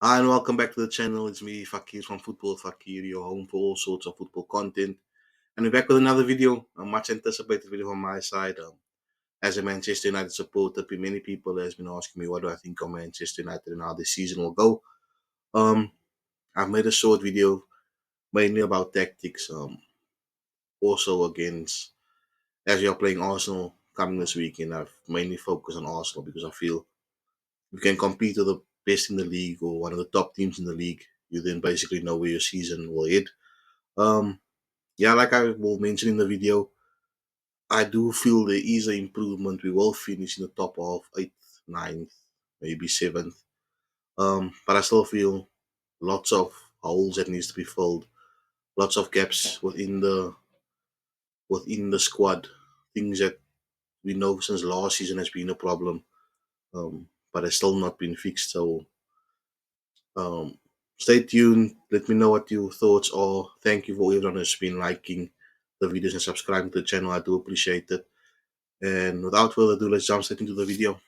Hi and welcome back to the channel. It's me, Fakir from Football Fakir, your home for all sorts of football content. And we're back with another video, a much anticipated video from my side. As a Manchester United supporter, many people has been asking me what do I think of Manchester United and how this season will go. Um, I've made a short video mainly about tactics. Also against as we are playing Arsenal coming this weekend, I've mainly focused on Arsenal because I feel you can compete with the best in the league or one of the top teams in the league. You then basically know where your season will head. Um, yeah, like I will mention in the video, I do feel there is an improvement. We will finish in the top of eighth, ninth, maybe seventh. But I still feel lots of holes that needs to be filled, lots of gaps within the squad, things that we know since last season has been a problem, but has still not been fixed. So um, stay tuned. Let me know what your thoughts are. Thank you for everyone who's been liking the videos and subscribing to the channel. I do appreciate it. And without further ado, let's jump straight into the video.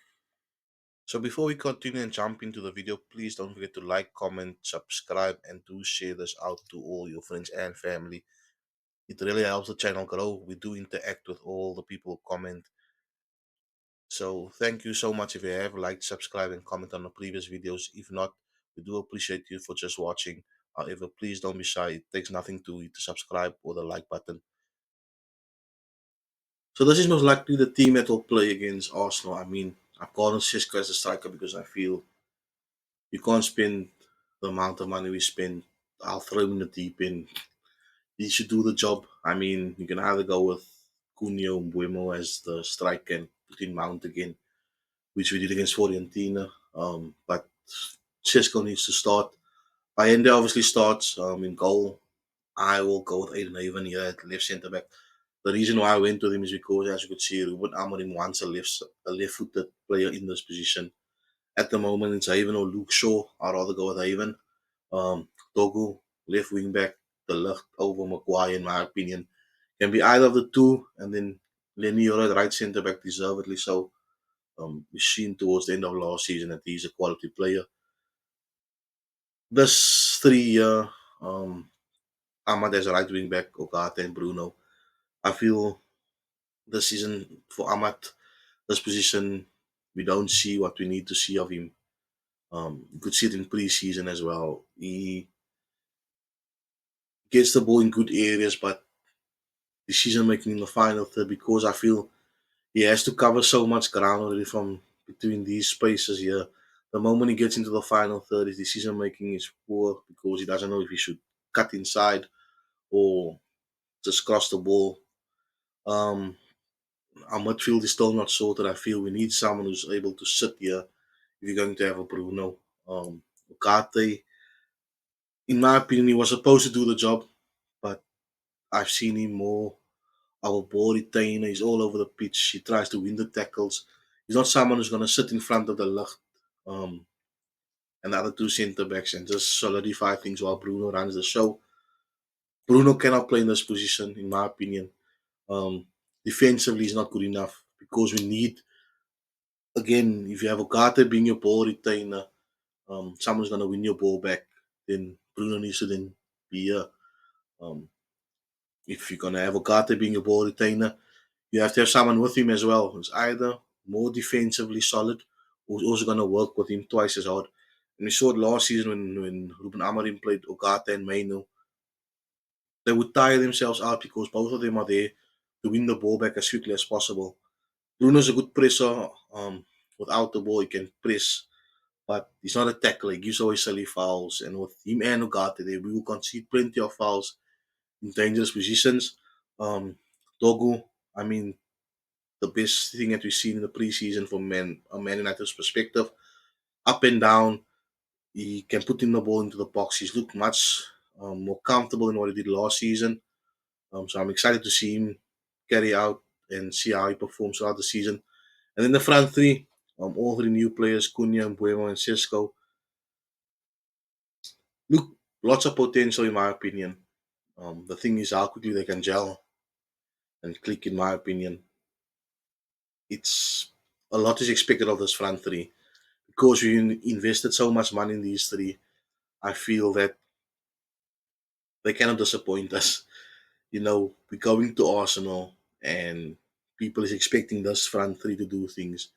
So before we continue and jump into the video, please don't forget to like, comment, subscribe, and do share this out to all your friends and family. It really helps the channel grow. We do interact with all the people who comment. So thank you so much if you have liked, subscribe, and comment on the previous videos. If not, we do appreciate you for just watching. However, please don't be shy. It takes nothing to hit the subscribe or the like button. So this is most likely the team that will play against Arsenal. I mean, I've gone on Cisco as a striker because I feel you can't spend the amount of money we spend. I'll throw him in the deep end. He should do the job. I mean, you can either go with Cunha and Buemo as the striker and put in Mount again, which we did against Fiorentina. But Cisco needs to start. Allende obviously starts in goal. I will go with Aiden Haven here at left centre back. The reason why I went with him is because, as you could see, Ruben Amorim wants a left-footed player in this position. At the moment, it's Haven or Luke Shaw. I'd rather go with Haven. Togo, left wing back, the left over Maguire, in my opinion. Can be either of the two, and then Lenny Yoro, right centre back, deservedly so. We've seen towards the end of last season that he's a quality player. This 3 year, Ahmad as a right wing back, Ogata and Bruno. I feel this season for Ahmad, this position, we don't see what we need to see of him. You could see it in pre-season as well. He gets the ball in good areas, but decision making in the final third, because I feel he has to cover so much ground already from between these spaces here. The moment he gets into the final third, his decision making is poor because he doesn't know if he should cut inside or just cross the ball. Um, our midfield is still not sorted. I feel we need someone who's able to sit here if you're going to have a Bruno. Ugarte, in my opinion, he was supposed to do the job, but I've seen him more our ball retainer. He's all over the pitch. He tries to win the tackles. He's not someone who's going to sit in front of the lucht um, and the other two centre backs and just solidify things while Bruno runs the show. Bruno cannot play in this position, in my opinion. Um, Defensively, he's not good enough because we need, again, if you have Ogata being your ball retainer, someone's going to win your ball back. Then Bruno needs to then be here. Um, if you're going to have Ogata being your ball retainer, you have to have someone with him as well who's either more defensively solid or who's also going to work with him twice as hard. And we saw it last season when Ruben Amorim played Ogata and Mainu. They would tire themselves out because both of them are there to win the ball back as quickly as possible. Bruno's a good presser. Without the ball, he can press, but he's not a tackler. He gives away silly fouls. And with him and Ogata there, we will concede plenty of fouls in dangerous positions. Dogu, I mean, the best thing that we've seen in the preseason from a Man United's perspective. Up and down, he can put in the ball into the box. He's looked much more comfortable than what he did last season. So I'm excited to see him carry out and see how he performs throughout the season. And then the front three, all three new players, Cunha, Buemo, and Cisco, look lots of potential in my opinion. The thing is how quickly they can gel and click, in my opinion. It's a lot is expected of this front three because we invested so much money in these three. I feel that they cannot disappoint us. We're going to Arsenal and people is expecting this front three to do things,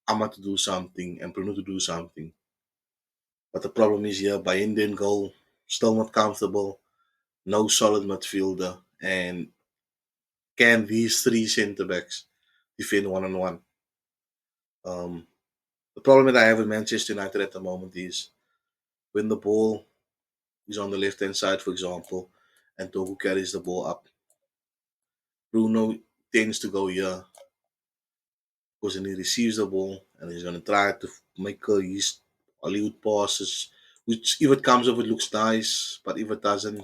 Ahmad to do something, and Bruno to do something. But the problem is here, by Indian goal, still not comfortable, no solid midfielder, and can these three centre backs defend one on one? Um, the problem that I have with Manchester United at the moment is when the ball is on the left hand side, for example, and Togo carries the ball up, Bruno tends to go here because when he receives the ball and he's going to try to make his Hollywood passes, which if it comes off, it looks nice, but if it doesn't,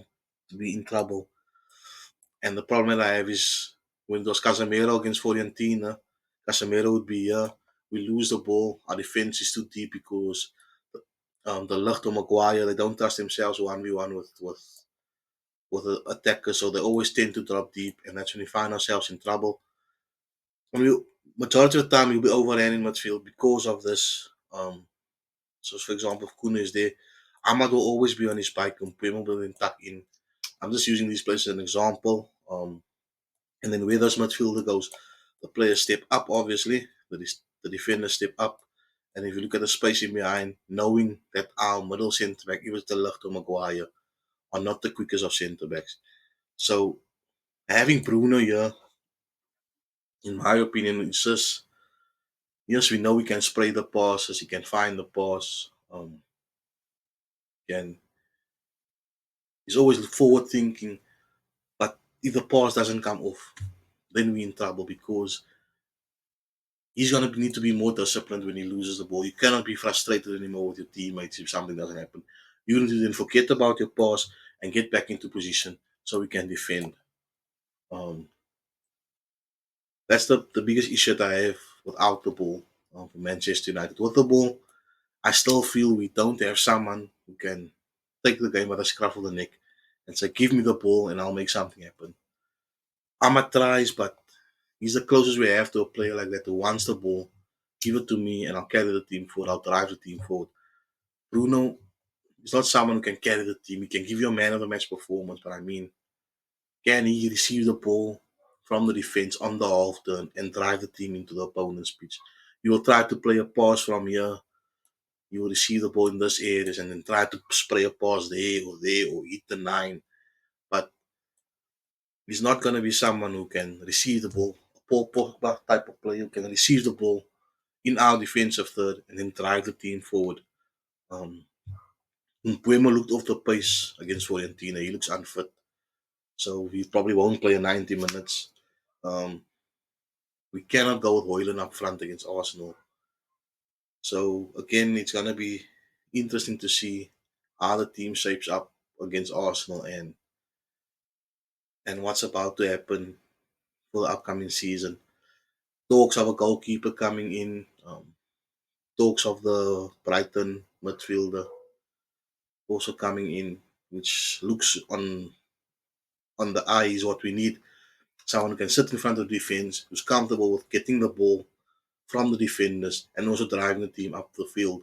be in trouble. And the problem that I have is when it was Casemiro against Fiorentina, Casemiro would be here. We lose the ball. Our defense is too deep because the Lucht or Maguire, they don't trust themselves 1v1 with the attackers, so they always tend to drop deep, and that's when we find ourselves in trouble. And majority of the time, we'll be overrun in midfield because of this. So, for example, if Kuna is there, Ahmad will always be on his bike and Pemo will be tuck in. I'm just using these places as an example. And then where those midfielder goes, the players step up, obviously. The defenders step up. And if you look at the space in behind, knowing that our middle centre back, even the Lucht or Maguire, are not the quickest of centre backs. So having Bruno here, in my opinion, is just yes, we know we can spray the passes, he can find the pass, can he's always forward thinking. But if the pass doesn't come off, then we're in trouble because he's gonna need to be more disciplined when he loses the ball. You cannot be frustrated anymore with your teammates if something doesn't happen. You need to then forget about your pass and get back into position so we can defend. Um, that's the biggest issue that I have without the ball for Manchester United. With the ball, I still feel we don't have someone who can take the game by the scruff of the neck and say, "Give me the ball and I'll make something happen." Ahmad tries, but he's the closest we have to a player like that who wants the ball. Give it to me and I'll carry the team forward. I'll drive the team forward. Bruno is not someone who can carry the team. He can give you a man of the match performance, but I mean, can he receive the ball from the defense on the half turn and drive the team into the opponent's pitch? You will try to play a pass from here. You will receive the ball in this areas and then try to spray a pass there or hit the nine. But he's not going to be someone who can receive the ball. A Paul Pogba type of player who can receive the ball in our defensive third and then drive the team forward. Um, Mpuemo looked off the pace against Fiorentina. He looks unfit. So he probably won't play 90 minutes. Um, we cannot go with Hoyland up front against Arsenal. So again, it's going to be interesting to see how the team shapes up against Arsenal and what's about to happen for the upcoming season. Talks of a goalkeeper coming in. Talks of the Brighton midfielder also coming in, which looks on the eye is what we need. Someone who can sit in front of the defense, who's comfortable with getting the ball from the defenders and also driving the team up the field.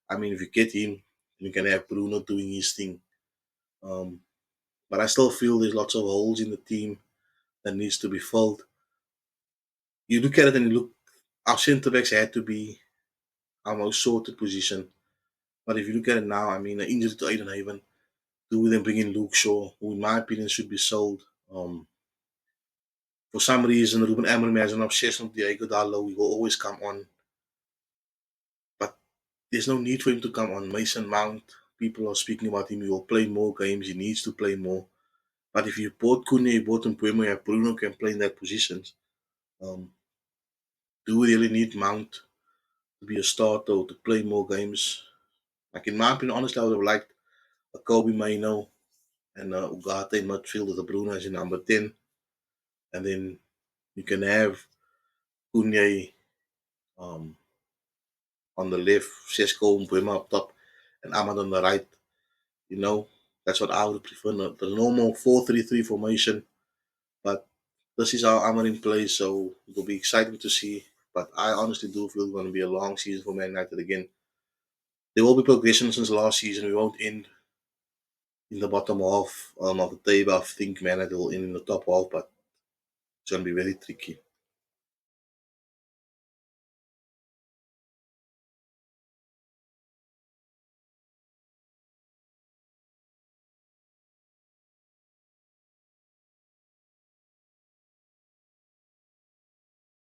I mean, if you get him, you can have Bruno doing his thing. Um, but I still feel there's lots of holes in the team that needs to be filled. You look at it and you look, our centre backs had to be our most sorted position. But if you look at it now, I mean, an injury to Aiden Haven, do then bring in Luke Shaw, who in my opinion should be sold. For some reason, Ruben Amorim has an obsession with Diego Dallo. He will always come on, but there's no need for him to come on. Mason Mount, people are speaking about him. He will play more games. He needs to play more. But if you bought Kune, you bought Mpuemo, you have Bruno can play in that positions. Um, do we really need Mount to be a starter or to play more games? Like in my opinion, honestly, I would have liked a Kobe Maino and Ugarte in midfield with the Bruno as in number 10. And then you can have Kunye um, on the left, Sesko Mpuemo up top, and Ahmad on the right. You know, that's what I would prefer. The normal 4-3-3 formation. But this is how Amarim plays, so it'll be exciting to see. But I honestly do feel it's going to be a long season for Man United again. There will be progression since last season. We won't end. in the bottom half of the table. I think Man United will end in the top half, but it's going to be very tricky.